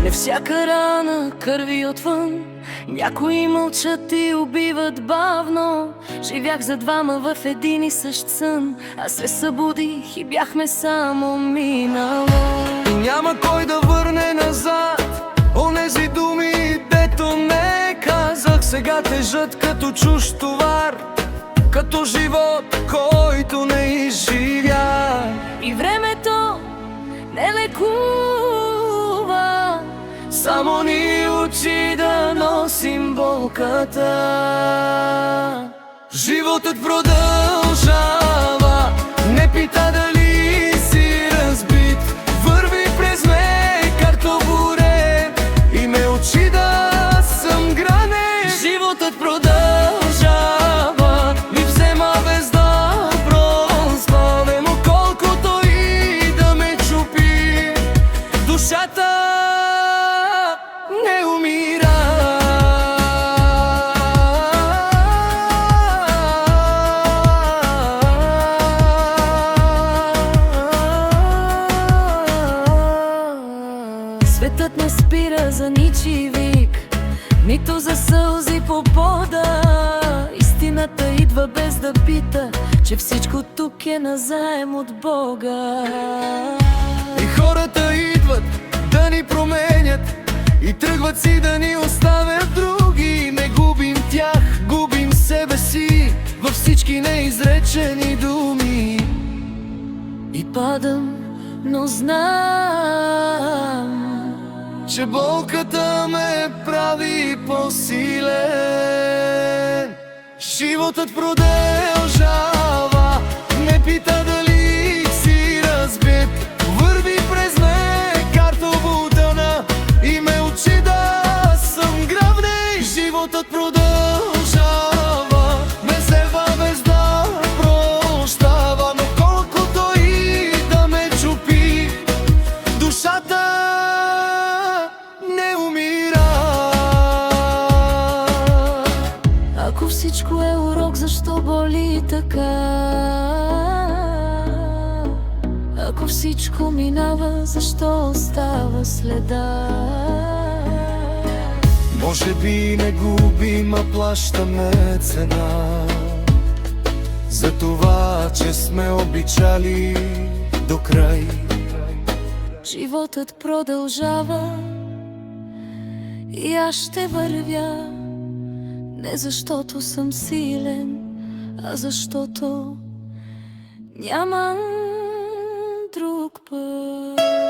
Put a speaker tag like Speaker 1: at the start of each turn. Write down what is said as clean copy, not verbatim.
Speaker 1: Не всяка рана кърви отвън, някои мълчат и убиват бавно. Живях за двама в един и същ сън, аз се събудих и бяхме само минало.
Speaker 2: И няма кой да върне назад онези думи, дето не казах. Сега тежат като чужд товар, като живот, който не изживя.
Speaker 1: И времето не лекува,
Speaker 2: само ни учи да носим болката. Животът продължава, не пита дали си разбит. Върви през ме, както буре, и ме учи да съм гранен. Животът продължава, ми взема без да проспавам, колкото и да ме чупи. Душата не умира.
Speaker 1: Светът не спира за ничий вик, нито за сълзи по пода. Истината идва без да пита, че всичко тук е назаем от Бога.
Speaker 2: И хората идват да ни променят и тръгват си да ни оставят други. Не губим тях, губим себе си във всички неизречени думи.
Speaker 1: И падам, но знам,
Speaker 2: че болката ме прави по-силен. Животът продължава, не пита дали си разбит. Върви през ме, картово тъна, и ме учи да съм гръбней. Животът продължава, ме взема без да прощава, но колкото и да ме чупи, душата не умира.
Speaker 1: ако всичко е урок, защо боли така? Ако всичко минава, защо остава следа?
Speaker 2: Може би не губим, а плащаме цена за това, че сме обичали до край.
Speaker 1: Животът продължава и аз ще вървя, не защото съм силен, а защото нямам друг път.